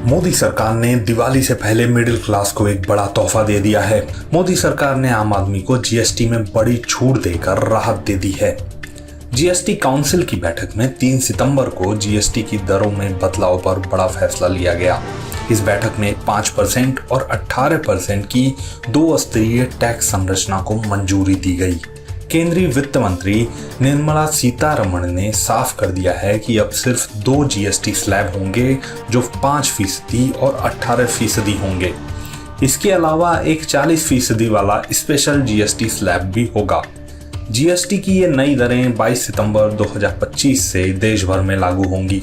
मोदी सरकार ने दिवाली से पहले मिडिल क्लास को एक बड़ा तोहफा दे दिया है। मोदी सरकार ने आम आदमी को जीएसटी में बड़ी छूट देकर राहत दे दी है। जीएसटी काउंसिल की बैठक में 3 सितंबर को जीएसटी की दरों में बदलाव पर बड़ा फैसला लिया गया। इस बैठक में 5% और 18% की 2 स्तरीय टैक्स संरचना को मंजूरी दी गई। केंद्रीय वित्त मंत्री निर्मला सीतारमण ने साफ कर दिया है कि अब सिर्फ 2 जीएसटी स्लैब होंगे जो 5% और 18% होंगे। इसके अलावा एक 40% वाला स्पेशल जीएसटी स्लैब भी होगा। जीएसटी की ये नई दरें 22 सितंबर 2025 से देश भर में लागू होंगी।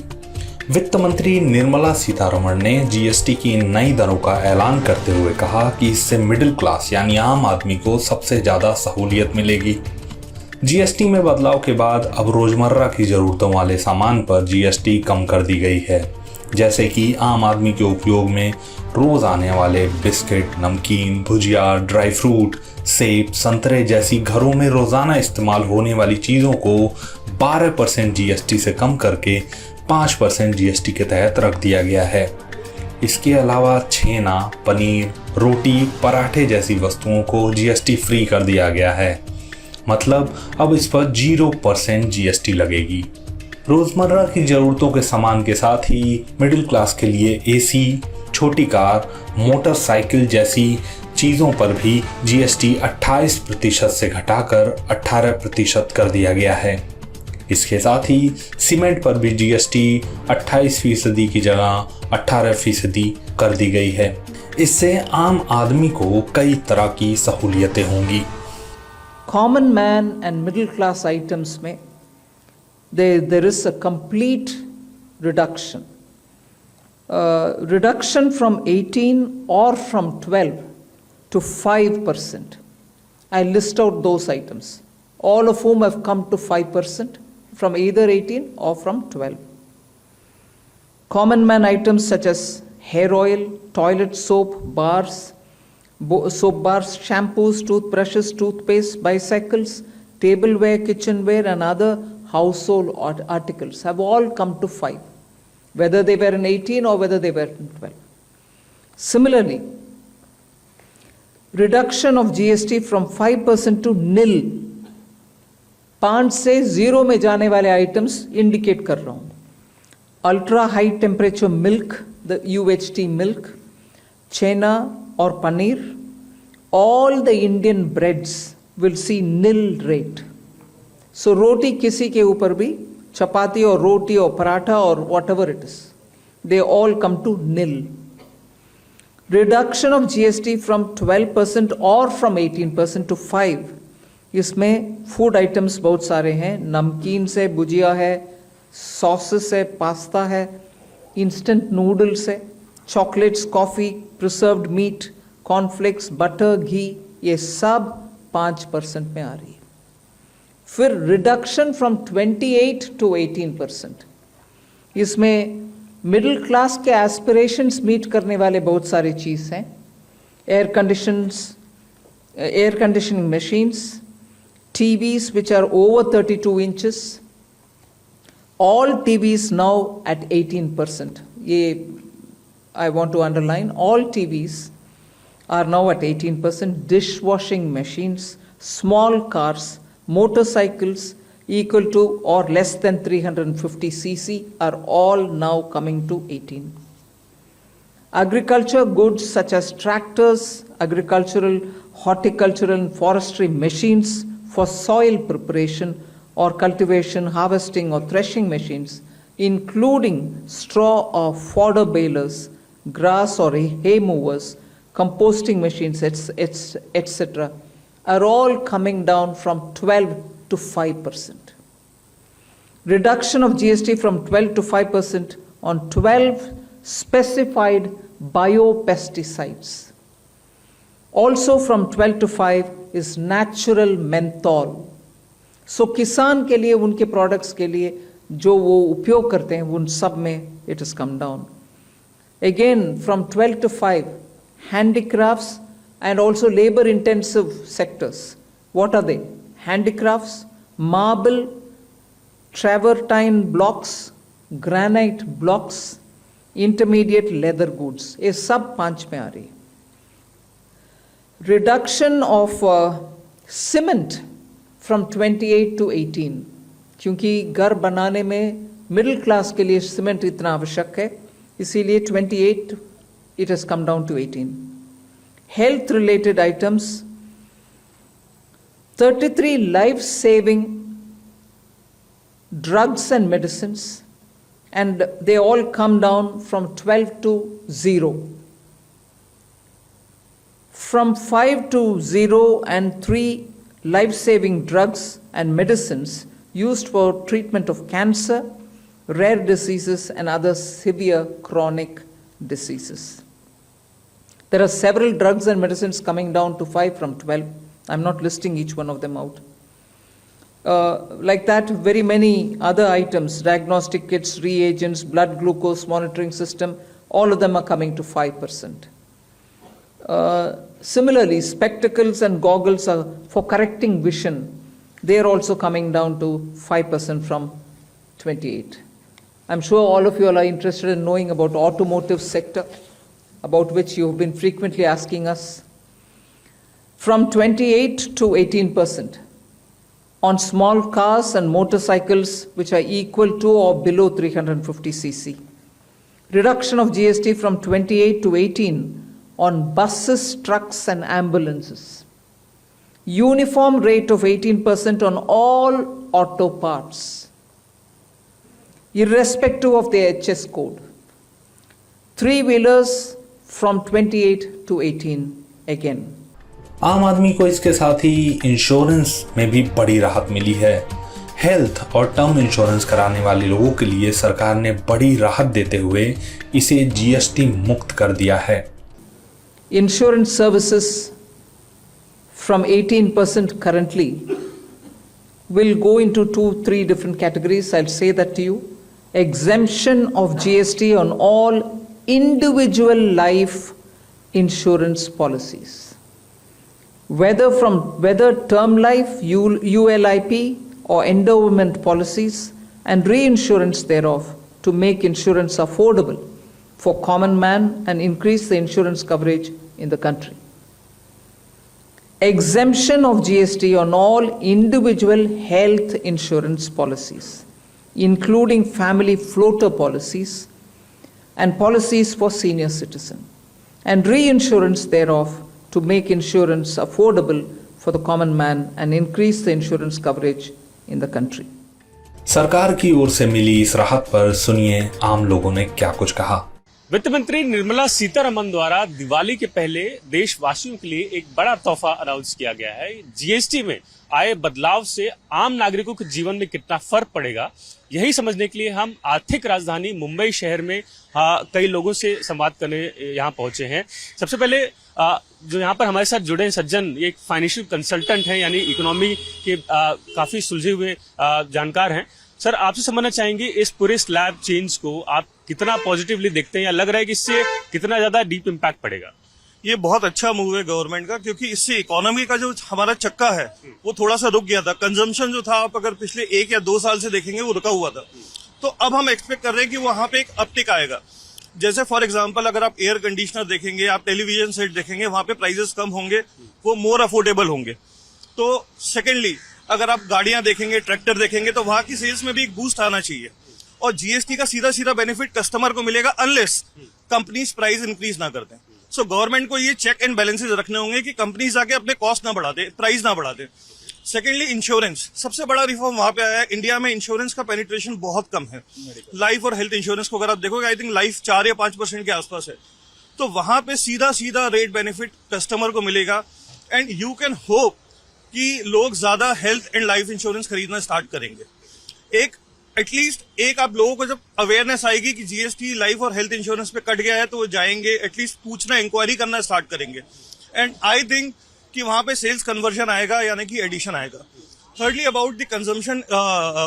वित्त मंत्री निर्मला सीतारमण ने जीएसटी की इन नई दरों का ऐलान करते हुए कहा कि इससे मिडिल क्लास यानी आम आदमी को सबसे ज्यादा सहूलियत मिलेगी। जीएसटी में बदलाव के बाद अब रोजमर्रा की जरूरतों वाले सामान पर जीएसटी कम कर दी गई है, जैसे कि आम आदमी के उपयोग में रोज आने वाले बिस्किट, नमकीन, भुजिया, ड्राई फ्रूट, सेब, संतरे जैसी घरों में रोजाना इस्तेमाल होने वाली चीजों को 12% जीएसटी से कम करके 5% जीएसटी के तहत रख दिया गया है। इसके अलावा छेना, पनीर, रोटी, पराठे जैसी वस्तुओं को जीएसटी फ्री कर दिया गया है। मतलब अब इस पर 0% जीएसटी लगेगी। रोजमर्रा की जरूरतों के सामान के साथ ही मिडिल क्लास के लिए एसी, छोटी कार, मोटरसाइकिल जैसी चीज़ों पर भी जीएसटी 28% से घटाकर 18% कर दिया गया है। इसके साथ ही सीमेंट पर भी जीएसटी 28% की जगह 18% कर दी गई है। इससे आम आदमी को कई तरह की सहूलियतें होंगी। Common man and middle class items में there is a complete reduction. Reduction from 18 or from 12 to 5%. I list out those items, all of whom have come to 5% from either 18 or from 12. Common man items such as hair oil, toilet soap, soap bars, shampoos, toothbrushes, toothpaste, bicycles, tableware, kitchenware and other household articles have all come to 5, whether they were in 18 or whether they were in 12. Similarly, reduction of GST from 5% to nil, 5 से 0 में जाने वाले items indicate कर रहा हूँ। Ultra high temperature milk, the UHT milk, छेना और paneer, all the Indian breads will see nil rate. So रोटी किसी के ऊपर भी, चपाती और रोटी और पराठा और whatever it is, they all come to nil. Reduction of GST from 12% or from 18% to 5. इसमें फूड आइटम्स बहुत सारे हैं, नमकीन से भुजिया है, सॉसेस है, पास्ता है, इंस्टेंट नूडल्स है, chocolates, coffee, preserved meat, cornflakes, butter, ghee, ये सब 5% में आ रही है। फिर रिडक्शन फ्रॉम 28 टू 18%। इसमें मिडिल क्लास के एस्पिरेशंस मीट करने वाले बहुत सारे चीज़ हैं। Air conditioning machines, TVs which are over 32 inches, all TVs now at 18%. I want to underline, all TVs are now at 18%. Dishwashing machines, small cars, motorcycles equal to or less than 350 cc are all now coming to 18. Agriculture goods such as tractors, agricultural, horticultural and forestry machines for soil preparation or cultivation, harvesting or threshing machines, including straw or fodder balers, grass or hay movers, composting machines, etc., are all coming down from 12 to 5%. Reduction of GST from 12 to 5% on 12 specified biopesticides. Also from 12 to 5 is natural menthol. So किसान के लिए, उनके products के लिए जो वो उपयोग करते हैं, उन सब में it has come down. Again from 12 to 5, handicrafts and also labor intensive sectors. What are they? Handicrafts, marble, travertine blocks, granite blocks, intermediate leather goods, ये सब 5 में आ रही है। Reduction of cement from 28 to 18, क्योंकि घर बनाने में मिडिल क्लास के लिए सीमेंट इतना आवश्यक है, इसीलिए 28 it has come down to 18. Health related items, 33 life saving drugs and medicines, and they all come down from 12 to 0. From 5 to 0 and 3 life saving drugs and medicines used for treatment of cancer, rare diseases and other severe chronic diseases. There are several drugs and medicines coming down to 5 from 12. I'm not listing each one of them out. Like that, very many other items, diagnostic kits, reagents, blood glucose monitoring system, all of them are coming to 5%. Similarly, spectacles and goggles are for correcting vision. They are also coming down to 5% from 28. I'm sure all of you all are interested in knowing about automotive sector, about which you have been frequently asking us. From 28 to 18% on small cars and motorcycles which are equal to or below 350 cc. Reduction of GST from 28 to 18 on buses, trucks and ambulances. Uniform rate of 18% on all auto parts, irrespective of the HS code. 3-wheelers from 28 to 18 again. आम आदमी को इसके साथ ही insurance में भी बड़ी राहत मिली है। हेल्थ और टर्म इंश्योरेंस कराने वाले लोगों के लिए सरकार ने बड़ी राहत देते हुए इसे जीएसटी मुक्त कर दिया है। Insurance services from 18% currently will go into 2-3 different categories. I'll say that to you. Exemption of GST on all individual life insurance policies. Whether term life, ULIP or endowment policies and reinsurance thereof, to make insurance affordable for common man and increase the insurance coverage in the country. Exemption of GST on all individual health insurance policies, including family floater policies and policies for senior citizen, and reinsurance thereof to make insurance affordable for the common man and increase the insurance coverage in the country. सरकार की ओर से मिली इस राहत पर सुनिए आम लोगों ने क्या कुछ कहा। वित्त मंत्री निर्मला सीतारमण द्वारा दिवाली के पहले देशवासियों के लिए एक बड़ा तोहफा अनाउंस किया गया है। जीएसटी में आए बदलाव से आम नागरिकों के जीवन में कितना फर्क पड़ेगा, यही समझने के लिए हम आर्थिक राजधानी मुंबई शहर में कई लोगों से संवाद करने यहाँ पहुंचे हैं। सबसे पहले जो यहाँ पर हमारे साथ जुड़े हैं सज्जन, ये एक फाइनेंशियल कंसल्टेंट हैं, यानी इकोनॉमी के काफी सुलझे हुए जानकार हैं। सर, आपसे समझना चाहेंगे इस पूरे स्लैब चेंज को आप कितना पॉजिटिवली देखते हैं, या लग रहा है कि इससे कितना ज्यादा डीप इम्पैक्ट पड़ेगा? ये बहुत अच्छा मूव है गवर्नमेंट का, क्योंकि इससे इकोनॉमी का जो हमारा चक्का है वो थोड़ा सा रुक गया था। कंजम्पशन जो था, आप अगर पिछले 1 या 2 साल से देखेंगे, वो रुका हुआ था। तो अब हम एक्सपेक्ट कर रहे हैं कि वहां पे एक अपटिक आएगा। जैसे फॉर एग्जांपल, अगर आप एयर कंडीशनर देखेंगे, आप टेलीविजन सेट देखेंगे, वहां पे प्राइसेस कम होंगे, वो मोर अफोर्डेबल होंगे। तो सेकेंडली, अगर आप गाड़ियां देखेंगे, ट्रैक्टर देखेंगे, तो वहां की सेल्स में भी एक बूस्ट आना चाहिए। और जीएसटी का सीधा सीधा बेनिफिट कस्टमर को मिलेगा, अनलेस कंपनीज प्राइस इंक्रीज ना कर दें। सो गवर्नमेंट को ये चेक एंड बैलेंसेज रखने होंगे कि कंपनीज आके अपने कॉस्ट ना बढ़ा दे, प्राइस ना बढ़ा दे। सेकेंडली, इंश्योरेंस, सबसे बड़ा रिफॉर्म वहां पे आया है। इंडिया में इंश्योरेंस का पेनिट्रेशन बहुत कम है। लाइफ और हेल्थ इंश्योरेंस को अगर आप देखोगे, आई थिंक लाइफ 4 या 5% के आसपास है। तो वहां पे सीधा सीधा रेट बेनिफिट कस्टमर को मिलेगा, एंड यू कैन होप कि लोग ज्यादा हेल्थ एंड लाइफ इंश्योरेंस खरीदना स्टार्ट करेंगे। एटलीस्ट एक आप लोगों को जब अवेयरनेस आएगी कि जीएसटी लाइफ और हेल्थ इंश्योरेंस पे कट गया है, तो वो जाएंगे, एटलीस्ट पूछना, इंक्वायरी करना स्टार्ट करेंगे। एंड आई थिंक कि वहां पे सेल्स कन्वर्जन आएगा, यानी कि एडिशन आएगा। Thirdly, about the consumption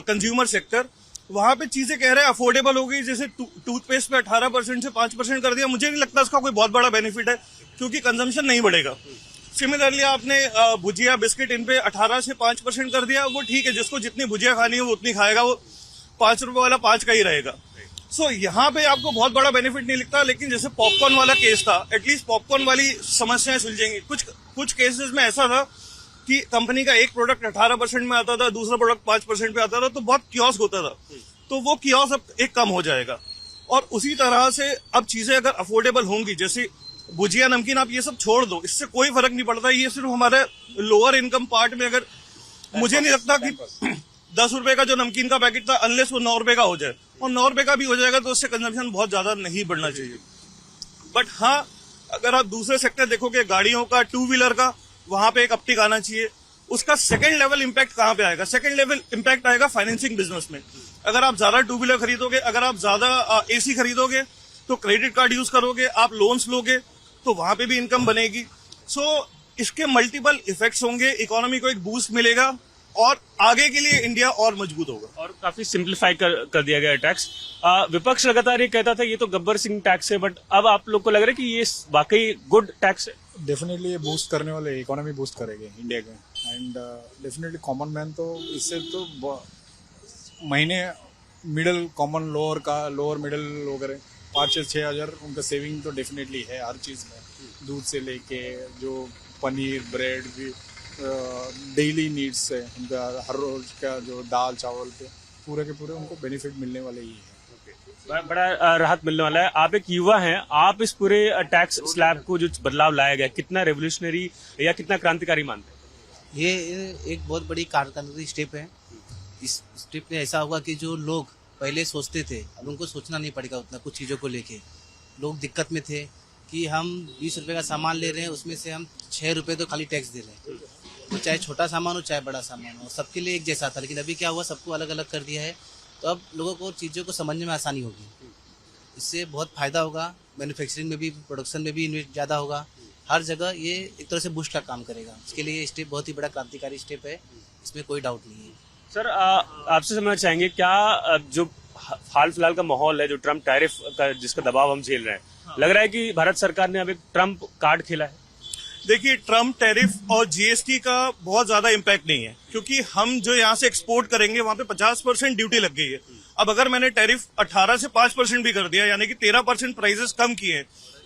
consumer sector, वहां पे चीजें कह रहे हैं अफोर्डेबल हो गई। जैसे टूथपेस्ट पे 18% से 5% कर दिया, मुझे नहीं लगता इसका कोई बहुत बड़ा बेनिफिट है, क्योंकि कंजम्पशन नहीं बढ़ेगा। सिमिलरली, आपने भुजिया, बिस्किट, इन पे 18 से 5% कर दिया, वो ठीक है, जिसको जितनी भुजिया खानी है वो उतनी खाएगा, वो 5 रुपए वाला 5 का ही रहेगा। सो यहाँ पे आपको बहुत बड़ा बेनिफिट नहीं लिखता, लेकिन जैसे पॉपकॉर्न वाला केस था, एटलीस्ट पॉपकॉर्न वाली समस्याएं सुलझेंगी। कुछ केसेस में ऐसा था कि कंपनी का एक प्रोडक्ट 18% में आता था, दूसरा प्रोडक्ट 5% पे आता था, तो बहुत कियोस्क होता था। तो वो कियोस्क अब एक कम हो जाएगा। और उसी तरह से अब चीजें अगर अफोर्डेबल होंगी, जैसे भुजिया नमकीन आप ये सब छोड़ दो, इससे कोई फर्क नहीं पड़ता। ये सिर्फ हमारे लोअर इनकम पार्ट में, अगर मुझे नहीं लगता कि 10 रुपए का जो नमकीन का पैकेट था, अनलेस वो 9 रुपए का हो जाए, और 9 रुपए का भी हो जाएगा तो उससे कंजम्पशन बहुत ज्यादा नहीं बढ़ना चाहिए। बट हाँ, अगर आप दूसरे सेक्टर देखोगे, गाड़ियों का, 2 व्हीलर का, वहां पे एक अपटिक आना चाहिए। उसका सेकंड लेवल इंपैक्ट कहां पे आएगा? सेकंड लेवल इंपैक्ट आएगा फाइनेंसिंग बिजनेस में। अगर आप ज्यादा 2 व्हीलर खरीदोगे, अगर आप ज्यादा एसी खरीदोगे, तो क्रेडिट कार्ड यूज करोगे, आप लोन्स लोगे, तो वहां पे भी इनकम बनेगी। सो इसके मल्टीपल इफेक्ट्स होंगे, इकोनॉमी को एक बूस्ट मिलेगा और आगे के लिए इंडिया और मजबूत होगा। और काफी सिंप्लीफाई कर दिया गया टैक्स। विपक्ष लगातार ये कहता था ये तो गब्बर सिंह टैक्स है, बट अब आप लोग को लग रहा है कि ये वाकई गुड टैक्स है? डेफिनेटली ये बूस्ट करने वाले, इकोनॉमी बूस्ट करेंगे इंडिया के। एंड डेफिनेटली कॉमन मैन तो इससे तो महीने मिडिल कॉमन लोअर मिडिल वगैरह 5-6 हज़ार उनका सेविंग तो डेफिनेटली है हर चीज़ में। दूध से लेके जो पनीर, ब्रेड भी डेली नीड्स है उनका, हर रोज का जो दाल चावल पे पूरे के पूरे उनको बेनिफिट मिलने वाले ही है। बड़ा राहत मिलने वाला है। आप एक युवा हैं, आप इस पूरे टैक्स स्लैब को जो बदलाव लाया गया, कितना रेवोल्यूशनरी या कितना क्रांतिकारी मानते हैं? ये एक बहुत बड़ी क्रांतिकारी स्टेप है। इस स्टेप में ऐसा होगा कि जो लोग पहले सोचते थे, अब उनको सोचना नहीं पड़ेगा उतना। कुछ चीज़ों को लेके लोग दिक्कत में थे कि हम 20 रुपए का सामान ले रहे हैं, उसमें से हम 6 रुपए तो खाली टैक्स दे रहे हैं, तो चाहे छोटा सामान हो चाहे बड़ा सामान हो, सबके लिए एक जैसा था। लेकिन अभी क्या हुआ, सबको अलग अलग कर दिया है, तो अब लोगों को चीज़ों को समझने में आसानी होगी। इससे बहुत फ़ायदा होगा, मैन्युफैक्चरिंग में भी, प्रोडक्शन में भी इन्वेस्ट ज़्यादा होगा। हर जगह ये एक तरह से बूस्ट का काम करेगा। इसके लिए ये स्टेप बहुत ही बड़ा क्रांतिकारी स्टेप है, इसमें कोई डाउट नहीं है। सर, आपसे समझना चाहेंगे, क्या जो हाल फिलहाल का माहौल है, जो ट्रम्प टैरिफ का जिसका दबाव हम झेल रहे हैं, लग रहा है कि भारत सरकार ने अब एक ट्रम्प कार्ड खेला है? देखिए, ट्रम्प टैरिफ और जीएसटी का बहुत ज्यादा इम्पैक्ट नहीं है, क्योंकि हम जो यहाँ से एक्सपोर्ट करेंगे वहां पे 50% ड्यूटी लग गई है। अब अगर मैंने टैरिफ 18 से 5% भी कर दिया, यानी कि 13% प्राइसेस कम किए,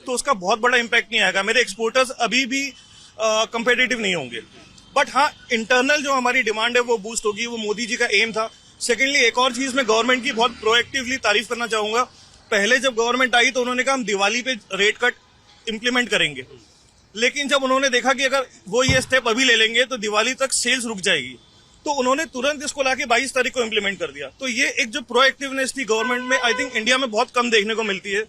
तो उसका बहुत बड़ा इम्पैक्ट नहीं आएगा। मेरे एक्सपोर्टर्स अभी भी कंपेटिटिव नहीं होंगे। बट हाँ, इंटरनल जो हमारी डिमांड है वो बूस्ट होगी, वो मोदी जी का एम था। सेकेंडली, एक और चीज मैं गवर्नमेंट की बहुत प्रोएक्टिवली तारीफ करना चाहूंगा। पहले जब गवर्नमेंट आई तो उन्होंने कहा हम दिवाली पे रेट कट इम्प्लीमेंट करेंगे, लेकिन जब उन्होंने देखा कि अगर वो ये स्टेप अभी ले लेंगे तो दिवाली तक सेल्स रुक जाएगी, तो उन्होंने तुरंत इसको लाके 22 तारीख को इम्प्लीमेंट कर दिया। तो ये एक जो प्रोएक्टिवनेस थी गवर्नमेंट में, आई थिंक इंडिया में बहुत कम देखने को मिलती है।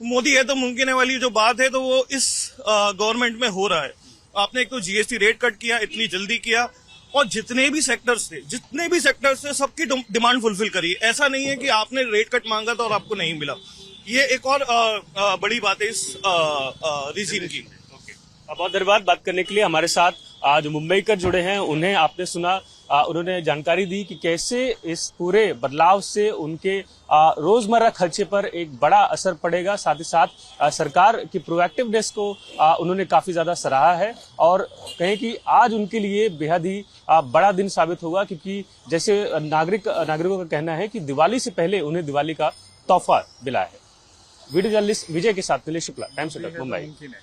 मोदी है तो मुमकिन है वाली जो बात है, तो वो इस गवर्नमेंट में हो रहा है। आपने एक तो जीएसटी रेट कट किया, इतनी जल्दी किया, और जितने भी सेक्टर्स थे सबकी डिमांड फुलफिल करी। ऐसा नहीं है कि आपने रेट कट मांगा था और आपको नहीं मिला। ये एक और बड़ी बात है इस रिजीम की। बहुत धन्यवाद बात करने के लिए। हमारे साथ आज मुंबईकर जुड़े हैं, उन्हें आपने सुना, उन्होंने जानकारी दी कि कैसे इस पूरे बदलाव से उनके रोजमर्रा खर्चे पर एक बड़ा असर पड़ेगा। साथ ही साथ सरकार की प्रोएक्टिवनेस को उन्होंने काफी ज्यादा सराहा है, और कहें कि आज उनके लिए बेहद ही बड़ा दिन साबित होगा, क्योंकि जैसे नागरिकों का कहना है कि दिवाली से पहले उन्हें दिवाली का तोहफा मिला है। वीडियो जर्नलिस्ट विजय के साथ Nilesh Shukla, times of India, Mumbai.